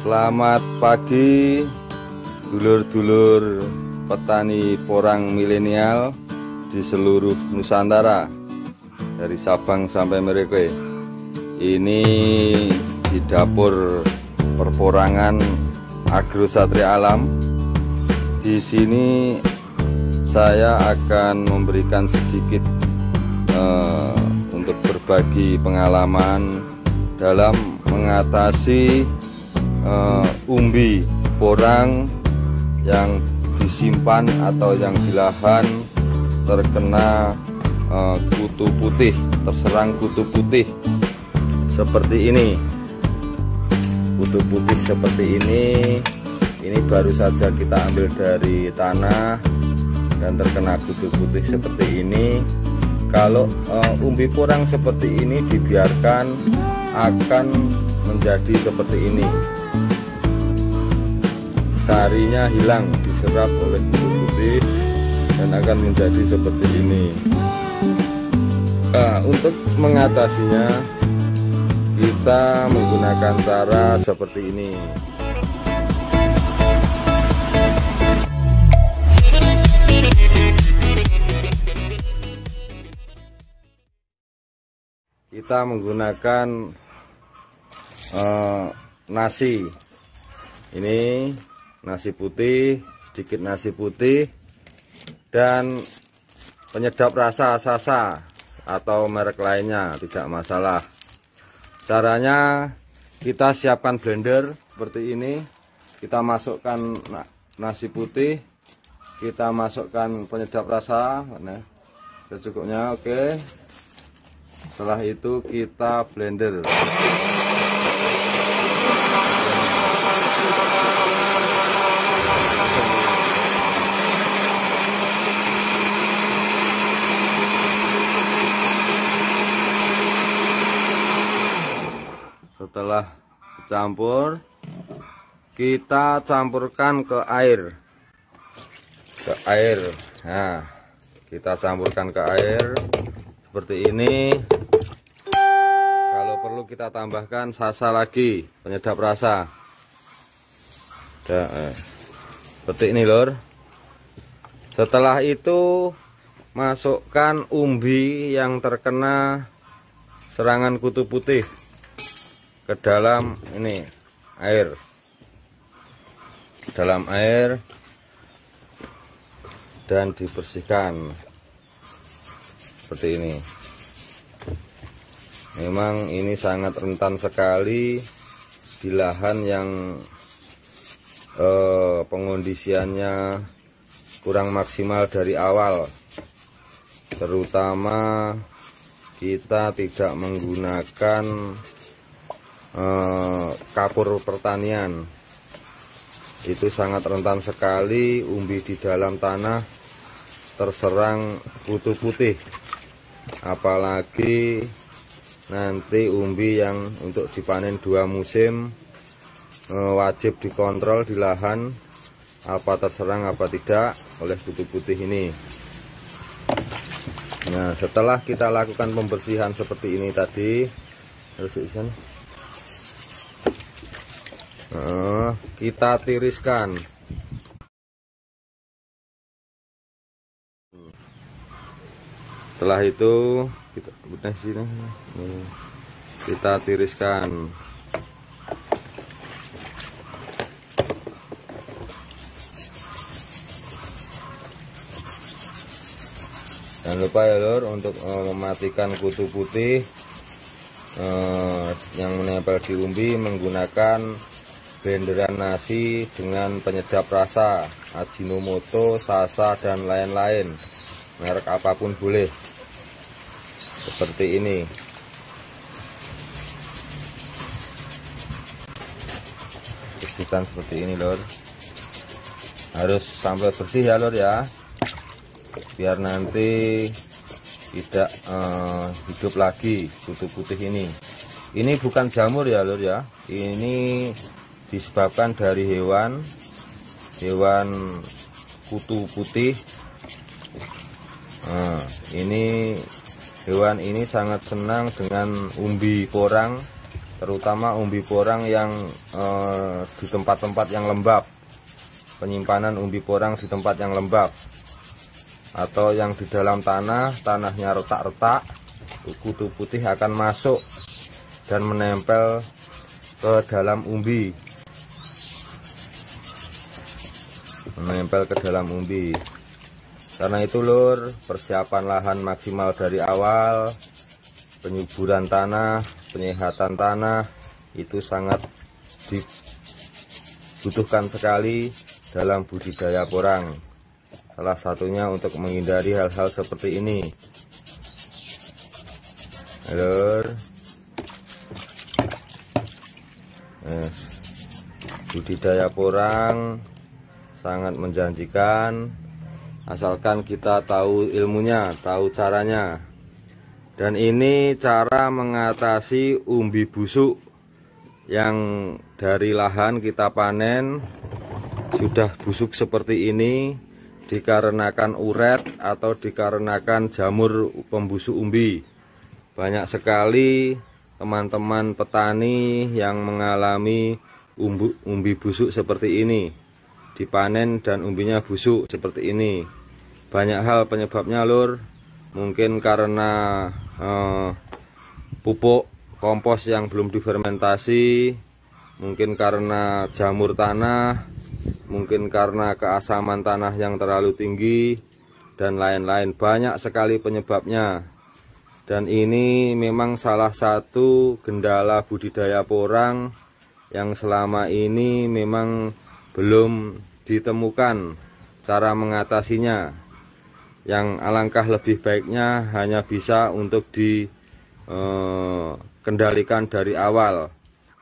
Selamat pagi dulur-dulur petani porang milenial di seluruh Nusantara, dari Sabang sampai Merauke. Ini di dapur perporangan Agrosatria Alam. Di sini saya akan memberikan sedikit untuk berbagi pengalaman dalam mengatasi umbi porang yang disimpan atau yang di lahan terkena kutu putih, terserang kutu putih seperti ini. Kutu putih seperti ini baru saja kita ambil dari tanah dan terkena kutu putih seperti ini. Kalau umbi porang seperti ini dibiarkan akan menjadi seperti ini. Sarinya hilang, diserap oleh kutu putih dan akan menjadi seperti ini. Untuk mengatasinya kita menggunakan cara seperti ini. Kita menggunakan nasi. Ini nasi putih, sedikit nasi putih, dan penyedap rasa Sasa atau merek lainnya tidak masalah. Caranya kita siapkan blender seperti ini. Kita masukkan nasi putih, kita masukkan penyedap rasa, nah, secukupnya. Oke. Setelah itu kita blender. Setelah dicampur, kita campurkan ke air. Nah, kita campurkan ke air seperti ini. Kalau perlu kita tambahkan Sasa lagi, penyedap rasa. Seperti ini lor. Setelah itu masukkan umbi yang terkena serangan kutu putih ke dalam ini air, dan dibersihkan seperti ini. Memang ini sangat rentan sekali di lahan yang pengondisiannya kurang maksimal dari awal, terutama kita tidak menggunakan kapur pertanian. Itu sangat rentan sekali umbi di dalam tanah terserang kutu putih, apalagi nanti umbi yang untuk dipanen 2 musim. Wajib dikontrol di lahan apa terserang apa tidak oleh kutu putih ini. Nah, setelah kita lakukan pembersihan seperti ini tadi, kita tiriskan. Setelah itu kita tiriskan. Jangan lupa ya lor, untuk mematikan kutu putih yang menempel di umbi menggunakan blenderan nasi dengan penyedap rasa, Ajinomoto, Sasa, dan lain-lain. Merek apapun boleh. Seperti ini. Bersihkan seperti ini lor. Harus sampai bersih ya lor ya, biar nanti tidak hidup lagi kutu putih ini. Ini bukan jamur ya lor ya, ini disebabkan dari hewan kutu putih. Ini hewan ini sangat senang dengan umbi porang terutama umbi porang yang di tempat-tempat yang lembab, penyimpanan umbi porang di tempat yang lembab, atau yang di dalam tanahnya retak-retak, kutu putih akan masuk dan menempel ke dalam umbi, Karena itu lur, persiapan lahan maksimal dari awal, penyuburan tanah, penyehatan tanah itu sangat dibutuhkan sekali dalam budidaya porang. Salah satunya untuk menghindari hal-hal seperti ini. Lur, budidaya porang sangat menjanjikan, asalkan kita tahu ilmunya, tahu caranya. Dan ini cara mengatasi umbi busuk yang dari lahan kita panen sudah busuk seperti ini, dikarenakan uret atau dikarenakan jamur pembusuk umbi. Banyak sekali teman-teman petani yang mengalami umbi busuk seperti ini, dipanen dan umbinya busuk seperti ini. Banyak hal penyebabnya lur, mungkin karena pupuk kompos yang belum difermentasi, mungkin karena jamur tanah, mungkin karena keasaman tanah yang terlalu tinggi, dan lain-lain. Banyak sekali penyebabnya, dan ini memang salah satu kendala budidaya porang yang selama ini memang belum ditemukan cara mengatasinya, yang alangkah lebih baiknya hanya bisa untuk dikendalikan dari awal.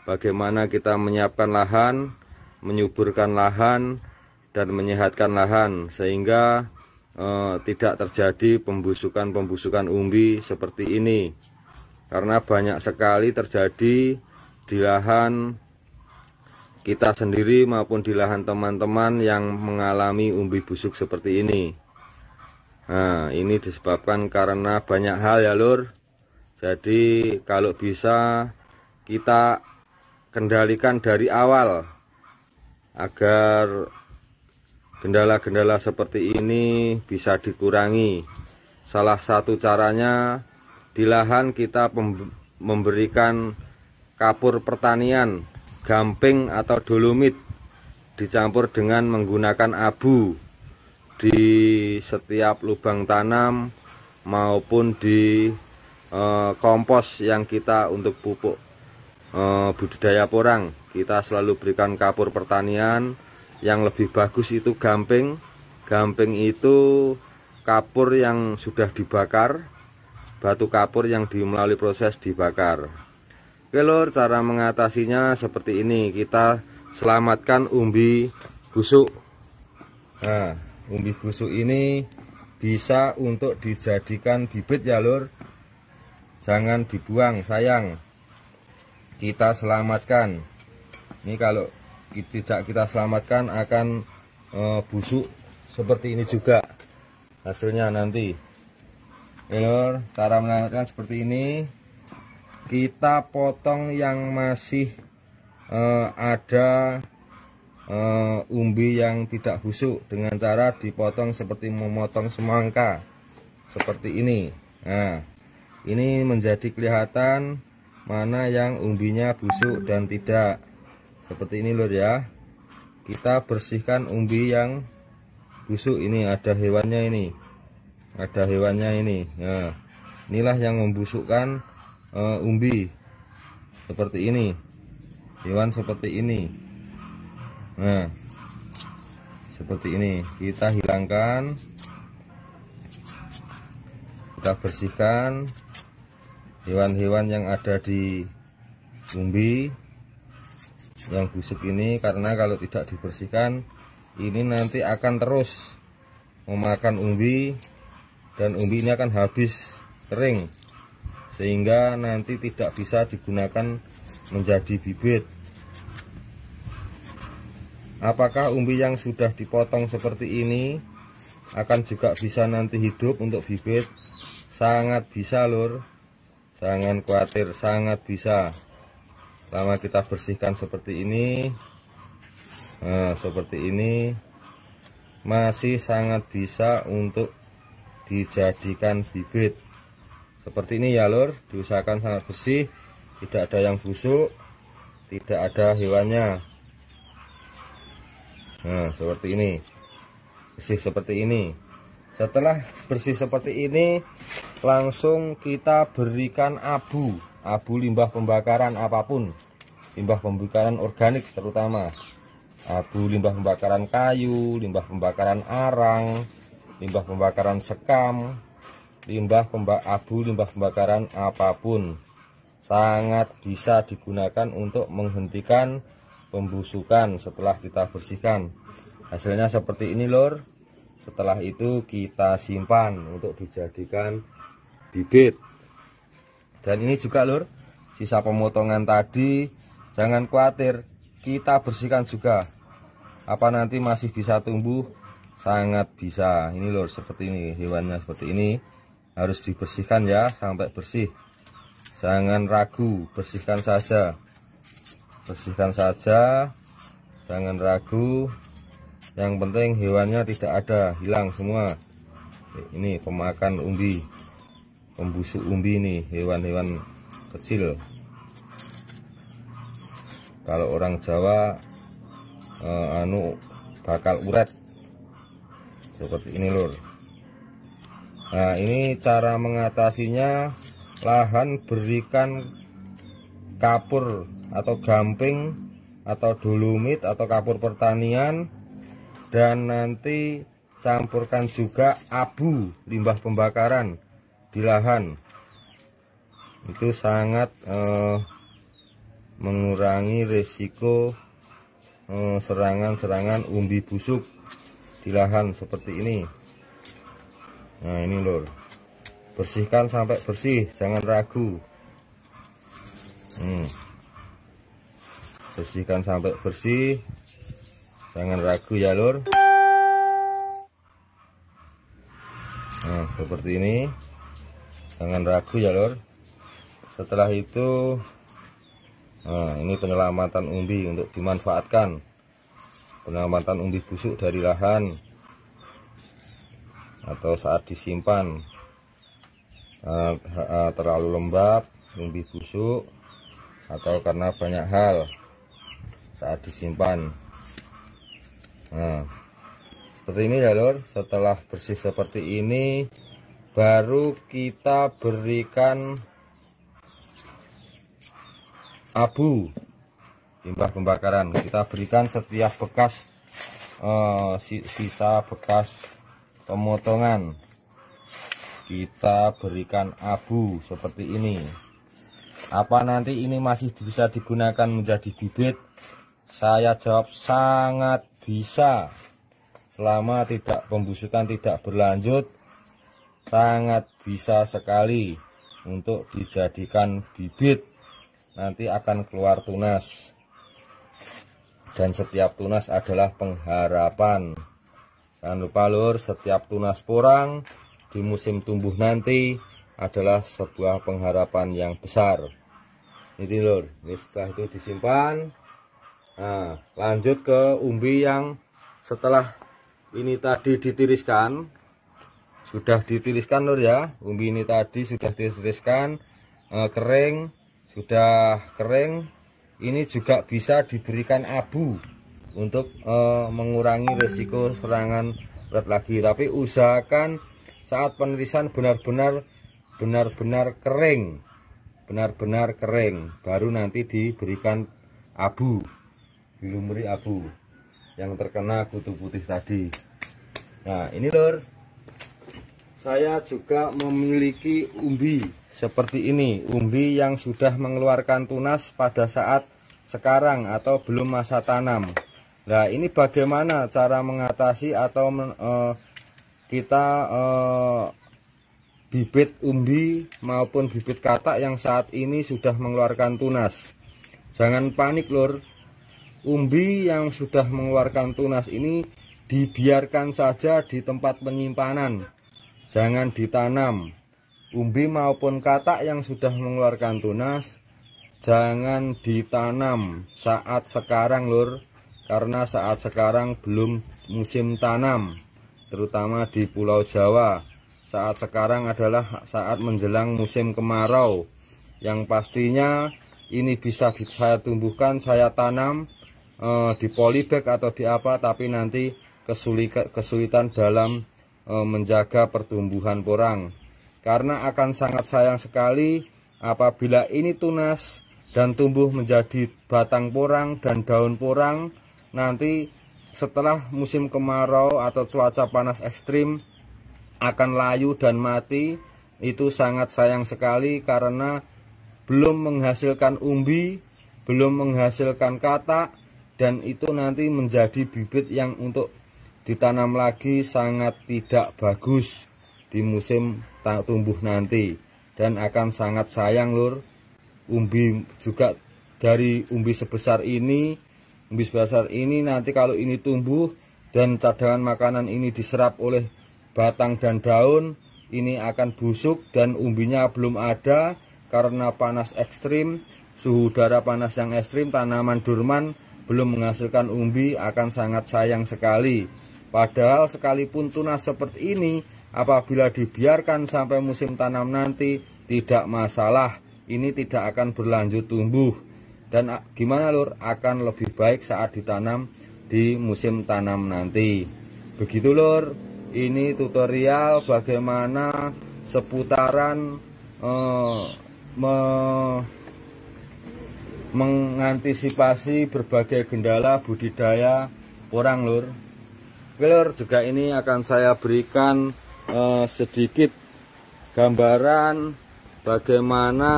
Bagaimana kita menyiapkan lahan, menyuburkan lahan, dan menyehatkan lahan sehingga tidak terjadi pembusukan umbi seperti ini. Karena banyak sekali terjadi di lahan kita sendiri maupun di lahan teman-teman yang mengalami umbi busuk seperti ini. Nah, ini disebabkan karena banyak hal ya lur. Jadi kalau bisa kita kendalikan dari awal agar kendala-kendala seperti ini bisa dikurangi. Salah satu caranya di lahan kita memberikan kapur pertanian, gamping atau dolomit dicampur dengan menggunakan abu di setiap lubang tanam maupun di kompos yang kita untuk pupuk budidaya porang. Kita selalu berikan kapur pertanian. Yang lebih bagus itu gamping. Gamping itu kapur yang sudah dibakar, batu kapur yang melalui proses dibakar. Oke lur, cara mengatasinya seperti ini. Kita selamatkan umbi busuk. Nah, umbi busuk ini bisa untuk dijadikan bibit ya lur. Jangan dibuang, sayang. Kita selamatkan. Ini kalau tidak kita selamatkan akan busuk seperti ini juga hasilnya nanti. Oke lur, cara menyelamatkan seperti ini. Kita potong yang masih ada umbi yang tidak busuk dengan cara dipotong seperti memotong semangka seperti ini. Nah, ini menjadi kelihatan mana yang umbinya busuk dan tidak. Seperti ini lur ya. Kita bersihkan umbi yang busuk ini, ada hewannya ini. Ada hewannya ini. Nah, inilah yang membusukkan umbi seperti ini, hewan seperti ini. Nah, seperti ini kita hilangkan, kita bersihkan hewan-hewan yang ada di umbi yang busuk ini, karena kalau tidak dibersihkan ini nanti akan terus memakan umbi dan umbi ini akan habis kering, sehingga nanti tidak bisa digunakan menjadi bibit. Apakah umbi yang sudah dipotong seperti ini akan juga bisa nanti hidup untuk bibit? Sangat bisa lur, jangan khawatir, sangat bisa. Selama kita bersihkan seperti ini, nah seperti ini, masih sangat bisa untuk dijadikan bibit. Seperti ini ya lur, diusahakan sangat bersih, tidak ada yang busuk, tidak ada hewannya. Nah seperti ini, bersih seperti ini. Setelah bersih seperti ini, langsung kita berikan abu limbah pembakaran apapun, limbah pembakaran organik terutama, abu limbah pembakaran kayu, limbah pembakaran arang, limbah pembakaran sekam, abu limbah pembakaran apapun, sangat bisa digunakan untuk menghentikan pembusukan setelah kita bersihkan. Hasilnya seperti ini lur. Setelah itu kita simpan untuk dijadikan bibit. Dan ini juga lur, sisa pemotongan tadi jangan khawatir, kita bersihkan juga. Apa nanti masih bisa tumbuh? Sangat bisa. Ini lur, seperti ini, hewannya seperti ini. Harus dibersihkan ya, sampai bersih. Jangan ragu, bersihkan saja. Bersihkan saja, jangan ragu. Yang penting hewannya tidak ada, hilang semua. Ini pemakan umbi, pembusuk umbi, ini hewan-hewan kecil. Kalau orang Jawa bakal uret seperti ini lur. Nah ini cara mengatasinya. Lahan berikan kapur atau gamping atau dolomit atau kapur pertanian, dan nanti campurkan juga abu limbah pembakaran di lahan. Itu sangat mengurangi risiko serangan-serangan umbi busuk di lahan seperti ini. Nah ini lur, bersihkan sampai bersih, jangan ragu. Bersihkan sampai bersih, jangan ragu ya lur. Nah seperti ini, jangan ragu ya lur. Setelah itu, nah ini penyelamatan umbi untuk dimanfaatkan, penyelamatan umbi busuk dari lahan atau saat disimpan. Terlalu lembab umbi busuk atau karena banyak hal saat disimpan. Nah seperti ini ya lur. Setelah bersih seperti ini, baru kita berikan abu limbah pembakaran. Kita berikan setiap bekas sisa bekas pemotongan, kita berikan abu seperti ini. Apa nanti ini masih bisa digunakan menjadi bibit? Saya jawab sangat bisa. Selama tidak pembusukan tidak berlanjut, sangat bisa sekali untuk dijadikan bibit. Nanti akan keluar tunas, dan setiap tunas adalah pengharapan. Jangan lupa lur, setiap tunas porang di musim tumbuh nanti adalah sebuah pengharapan yang besar. Ini lur, ini setelah itu disimpan. Nah lanjut ke umbi yang setelah ini tadi ditiriskan. Sudah ditiriskan lur ya, umbi ini tadi sudah ditiriskan, kering, sudah kering. Ini juga bisa diberikan abu untuk mengurangi resiko serangan ulat lagi. Tapi usahakan saat penirisan benar-benar kering, benar-benar kering, baru nanti diberikan abu, dilumuri abu yang terkena kutu putih tadi. Nah ini lur, saya juga memiliki umbi seperti ini, umbi yang sudah mengeluarkan tunas pada saat sekarang atau belum masa tanam. Nah ini bagaimana cara mengatasi atau kita bibit umbi maupun bibit katak yang saat ini sudah mengeluarkan tunas. Jangan panik lur, umbi yang sudah mengeluarkan tunas ini dibiarkan saja di tempat penyimpanan, jangan ditanam. Umbi maupun katak yang sudah mengeluarkan tunas jangan ditanam saat sekarang lur, karena saat sekarang belum musim tanam, terutama di Pulau Jawa. Saat sekarang adalah saat menjelang musim kemarau, yang pastinya ini bisa saya tumbuhkan, saya tanam di polybag atau di apa, tapi nanti kesulitan dalam menjaga pertumbuhan porang, karena akan sangat sayang sekali apabila ini tunas dan tumbuh menjadi batang porang dan daun porang. Nanti setelah musim kemarau atau cuaca panas ekstrim akan layu dan mati. Itu sangat sayang sekali karena belum menghasilkan umbi, belum menghasilkan katak, dan itu nanti menjadi bibit yang untuk ditanam lagi sangat tidak bagus di musim tumbuh nanti, dan akan sangat sayang lur. Umbi juga dari umbi sebesar ini nanti kalau ini tumbuh dan cadangan makanan ini diserap oleh batang dan daun, ini akan busuk dan umbinya belum ada karena panas ekstrim, suhu udara panas yang ekstrim, tanaman dorman belum menghasilkan umbi, akan sangat sayang sekali. Padahal sekalipun tunas seperti ini, apabila dibiarkan sampai musim tanam nanti tidak masalah, ini tidak akan berlanjut tumbuh. Dan gimana lur, akan lebih baik saat ditanam di musim tanam nanti. Begitu lur, ini tutorial bagaimana seputaran mengantisipasi berbagai kendala budidaya porang lur. Oke lur, juga ini akan saya berikan sedikit gambaran bagaimana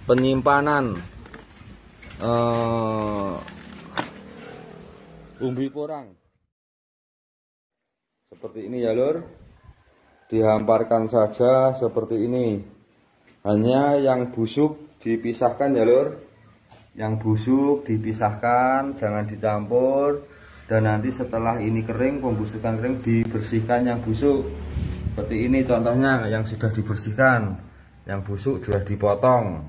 penyimpanan umbi porang. Seperti ini ya lur, dihamparkan saja seperti ini. Hanya yang busuk dipisahkan ya lur, yang busuk dipisahkan, jangan dicampur. Dan nanti setelah ini kering, pembusukan kering, dibersihkan yang busuk. Seperti ini contohnya yang sudah dibersihkan, yang busuk sudah dipotong.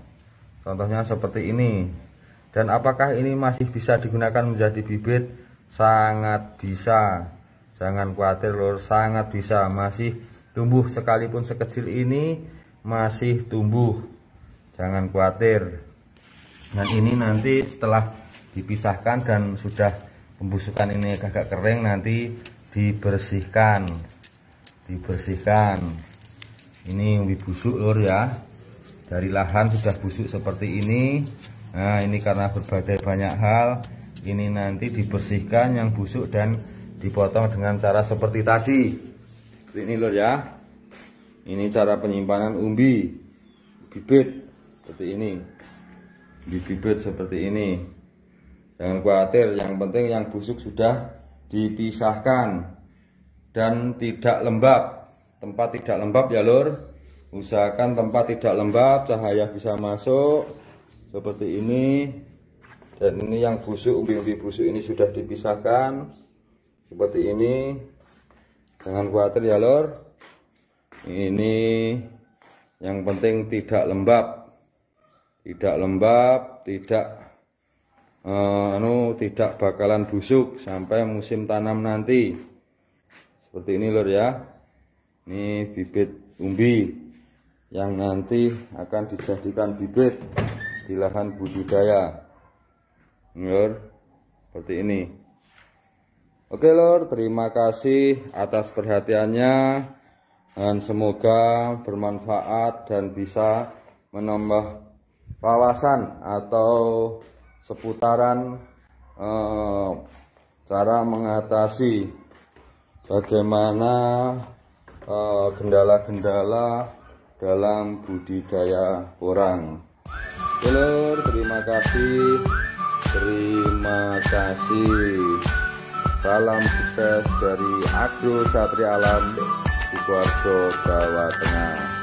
Contohnya seperti ini. Dan apakah ini masih bisa digunakan menjadi bibit? Sangat bisa. Jangan khawatir lur, sangat bisa. Masih tumbuh, sekalipun sekecil ini masih tumbuh. Jangan khawatir. Dan ini nanti setelah dipisahkan dan sudah pembusukan ini agak kering, nanti dibersihkan. Ini umbi busuk lur ya, dari lahan sudah busuk seperti ini. Nah ini karena berbagai banyak hal, ini nanti dibersihkan yang busuk dan dipotong dengan cara seperti tadi. Seperti ini lur ya. Ini cara penyimpanan umbi bibit seperti ini. Umbi bibit seperti ini. Jangan khawatir, yang penting yang busuk sudah dipisahkan dan tidak lembab. Tempat tidak lembab ya lur. Usahakan tempat tidak lembab, cahaya bisa masuk seperti ini. Dan ini yang busuk, umbi-umbi busuk ini sudah dipisahkan seperti ini. Jangan khawatir ya lur. Ini yang penting tidak lembab. Tidak lembab, tidak bakalan busuk sampai musim tanam nanti. Seperti ini lur ya. Ini bibit umbi yang nanti akan dijadikan bibit di lahan budidaya. Lur, seperti ini. Oke lur, terima kasih atas perhatiannya, dan semoga bermanfaat dan bisa menambah wawasan atau seputaran cara mengatasi bagaimana kendala-kendala dalam budidaya porang. Oke lur, terima kasih. Salam sukses dari Agro Satria Alam, Sukoharjo, Jawa Tengah.